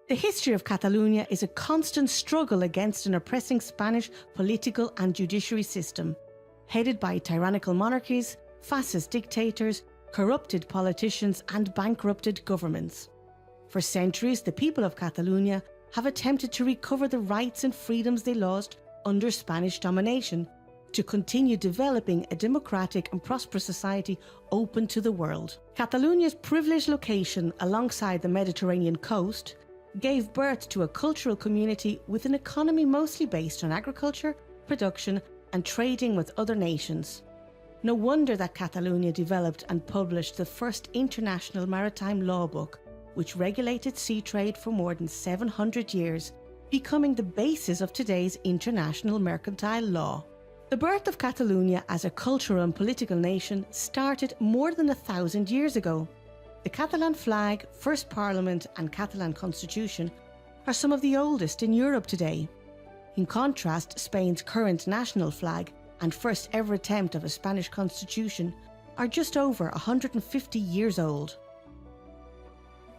The history of Catalonia is a constant struggle against an oppressing Spanish political and judiciary system, headed by tyrannical monarchies, fascist dictators, corrupted politicians and bankrupted governments. For centuries, the people of Catalonia have attempted to recover the rights and freedoms they lost under Spanish domination, to continue developing a democratic and prosperous society open to the world. Catalonia's privileged location alongside the Mediterranean coast gave birth to a cultural community with an economy mostly based on agriculture, production and trading with other nations. No wonder that Catalonia developed and published the first international maritime law book, which regulated sea trade for more than 700 years, becoming the basis of today's international mercantile law. The birth of Catalonia as a cultural and political nation started more than 1,000 years ago. The Catalan flag, first parliament and Catalan constitution are some of the oldest in Europe today. In contrast, Spain's current national flag and first ever attempt of a Spanish constitution are just over 150 years old.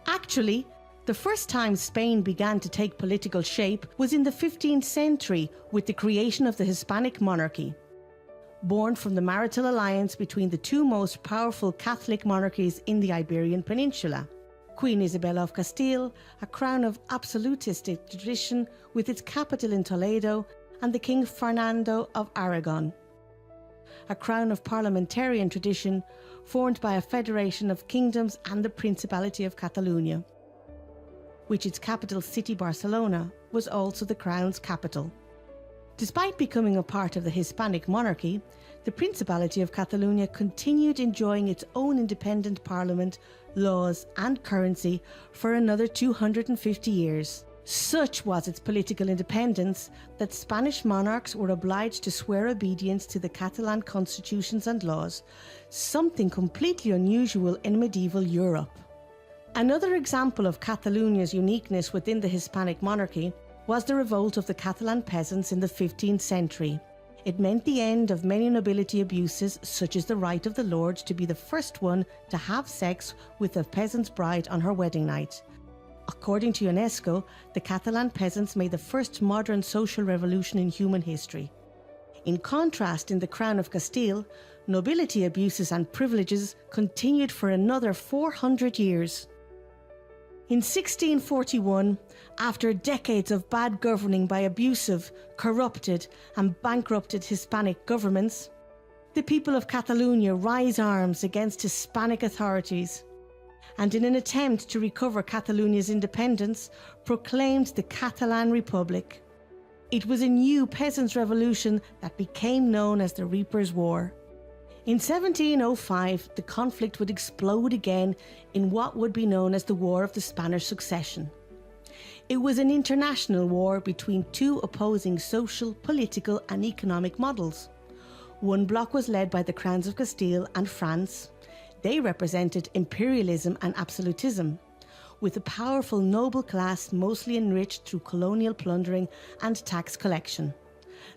Actually, the first time Spain began to take political shape was in the 15th century with the creation of the Hispanic monarchy. Born from the marital alliance between the two most powerful Catholic monarchies in the Iberian Peninsula, Queen Isabella of Castile, a crown of absolutistic tradition with its capital in Toledo, and the King Fernando of Aragon, a crown of parliamentarian tradition formed by a federation of kingdoms and the Principality of Catalonia, which its capital city Barcelona was also the crown's capital. Despite becoming a part of the Hispanic monarchy, the Principality of Catalonia continued enjoying its own independent parliament, laws and currency for another 250 years. Such was its political independence that Spanish monarchs were obliged to swear obedience to the Catalan constitutions and laws, something completely unusual in medieval Europe. Another example of Catalonia's uniqueness within the Hispanic monarchy was the revolt of the Catalan peasants in the 15th century. It meant the end of many nobility abuses, such as the right of the lord to be the first one to have sex with a peasant's bride on her wedding night. According to UNESCO, the Catalan peasants made the first modern social revolution in human history. In contrast, in the Crown of Castile, nobility abuses and privileges continued for another 400 years. In 1641, after decades of bad governing by abusive, corrupted and bankrupted Hispanic governments, the people of Catalonia raised arms against Hispanic authorities and, in an attempt to recover Catalonia's independence, proclaimed the Catalan Republic. It was a new peasants' revolution that became known as the Reapers' War. In 1705, the conflict would explode again in what would be known as the War of the Spanish Succession. It was an international war between two opposing social, political and economic models. One bloc was led by the crowns of Castile and France. They represented imperialism and absolutism, with a powerful noble class mostly enriched through colonial plundering and tax collection.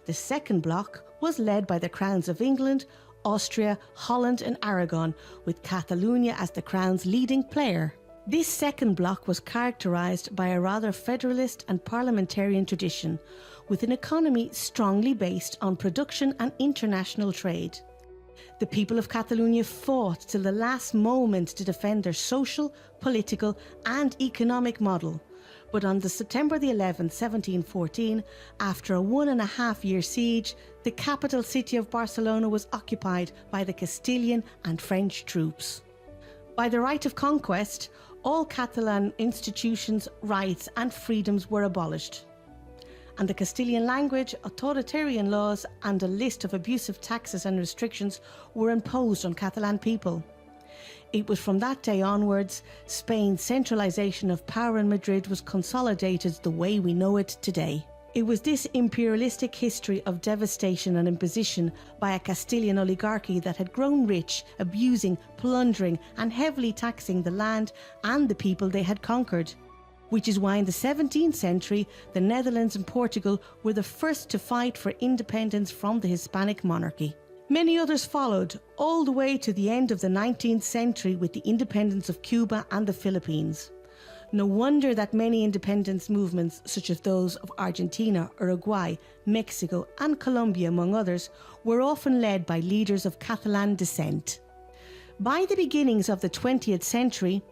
The second bloc was led by the crowns of England, Austria, Holland and Aragon, with Catalonia as the crown's leading player. This second bloc was characterised by a rather federalist and parliamentarian tradition, with an economy strongly based on production and international trade. The people of Catalonia fought till the last moment to defend their social, political and economic model. But on the September the 11th, 1714, after a 1.5-year siege, the capital city of Barcelona was occupied by the Castilian and French troops. By the right of conquest, all Catalan institutions, rights and freedoms were abolished, and the Castilian language, authoritarian laws and a list of abusive taxes and restrictions were imposed on Catalan people. It was from that day onwards, Spain's centralisation of power in Madrid was consolidated the way we know it today. It was this imperialistic history of devastation and imposition by a Castilian oligarchy that had grown rich, abusing, plundering and heavily taxing the land and the people they had conquered. Which is why in the 17th century, the Netherlands and Portugal were the first to fight for independence from the Hispanic monarchy. Many others followed, all the way to the end of the 19th century with the independence of Cuba and the Philippines. No wonder that many independence movements, such as those of Argentina, Uruguay, Mexico and Colombia, among others, were often led by leaders of Catalan descent. By the beginnings of the 20th century,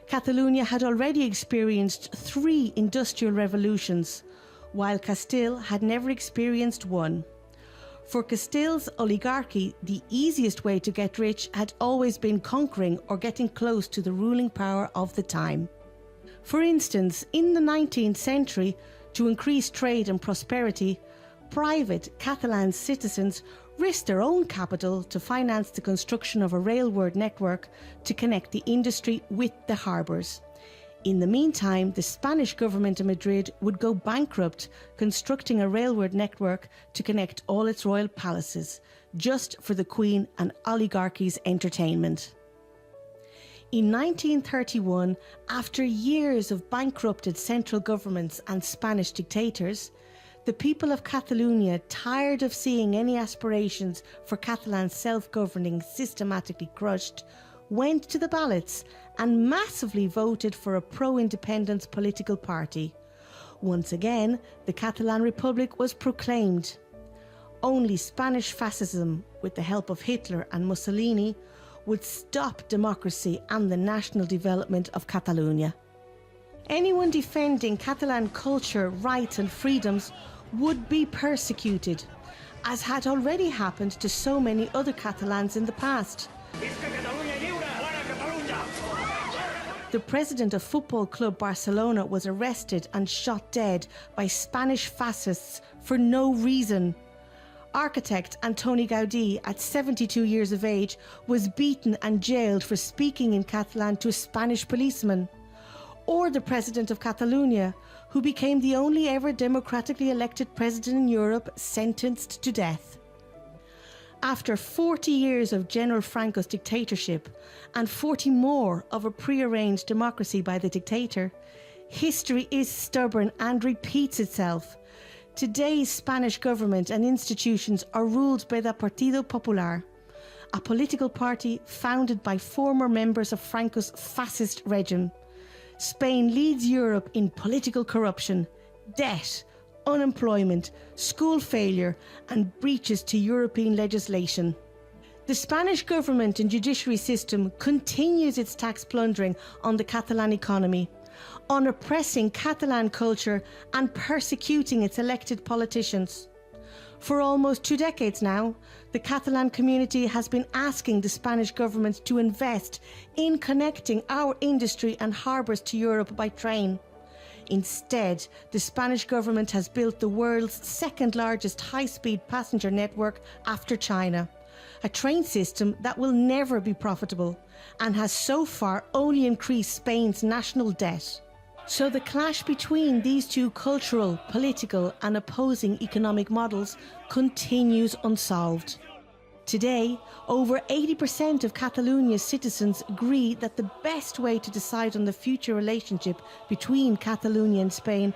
Catalonia had already experienced 3 industrial revolutions, while Castile had never experienced one. For Castile's oligarchy, the easiest way to get rich had always been conquering or getting close to the ruling power of the time. For instance, in the 19th century, to increase trade and prosperity, private Catalan citizens risked their own capital to finance the construction of a railway network to connect the industry with the harbours. In the meantime, the Spanish government in Madrid would go bankrupt constructing a railway network to connect all its royal palaces, just for the Queen and oligarchy's entertainment. In 1931, after years of bankrupted central governments and Spanish dictators, the people of Catalonia, tired of seeing any aspirations for Catalan self-governing systematically crushed, went to the ballots and massively voted for a pro-independence political party. Once again, the Catalan Republic was proclaimed. Only Spanish fascism, with the help of Hitler and Mussolini, would stop democracy and the national development of Catalonia. Anyone defending Catalan culture, rights and freedoms would be persecuted, as had already happened to so many other Catalans in the past. The president of Football Club Barcelona was arrested and shot dead by Spanish fascists for no reason. Architect Antoni Gaudí, at 72 years of age, was beaten and jailed for speaking in Catalan to a Spanish policeman. Or the president of Catalonia, who became the only ever democratically elected president in Europe, sentenced to death. After 40 years of General Franco's dictatorship and 40 more of a prearranged democracy by the dictator, history is stubborn and repeats itself. Today's Spanish government and institutions are ruled by the Partido Popular, a political party founded by former members of Franco's fascist regime. Spain leads Europe in political corruption, debt, unemployment, school failure and breaches to European legislation. The Spanish government and judiciary system continues its tax plundering on the Catalan economy, on oppressing Catalan culture and persecuting its elected politicians. For almost 2 decades now, the Catalan community has been asking the Spanish government to invest in connecting our industry and harbours to Europe by train. Instead, the Spanish government has built the world's second largest high-speed passenger network after China, a train system that will never be profitable and has so far only increased Spain's national debt. So the clash between these two cultural, political and opposing economic models continues unsolved. Today, over 80% of Catalonia's citizens agree that the best way to decide on the future relationship between Catalonia and Spain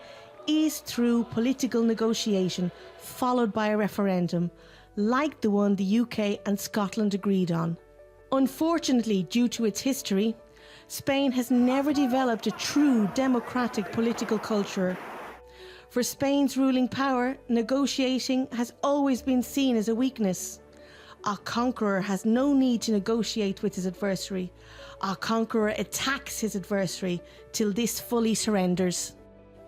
is through political negotiation, followed by a referendum, like the one the UK and Scotland agreed on. Unfortunately, due to its history, Spain has never developed a true democratic political culture. For Spain's ruling power, negotiating has always been seen as a weakness. A conqueror has no need to negotiate with his adversary. A conqueror attacks his adversary till this fully surrenders.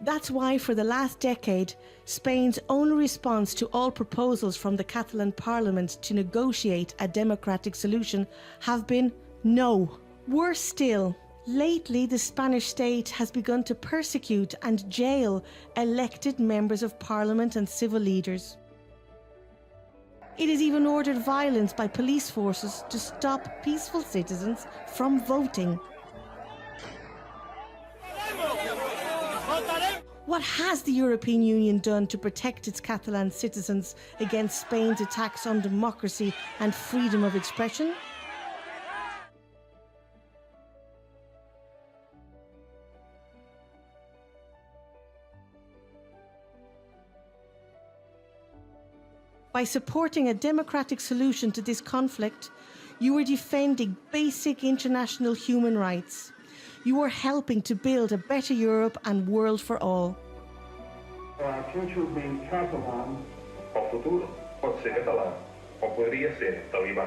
That's why for the last decade, Spain's only response to all proposals from the Catalan Parliament to negotiate a democratic solution have been no. Worse still, lately the Spanish state has begun to persecute and jail elected members of Parliament and civil leaders. It has even ordered violence by police forces to stop peaceful citizens from voting. What has the European Union done to protect its Catalan citizens against Spain's attacks on democracy and freedom of expression? By supporting a democratic solution to this conflict, you are defending basic international human rights. You are helping to build a better Europe and world for all. Our future being Catalan. El futur pot ser català o podria ser talibà.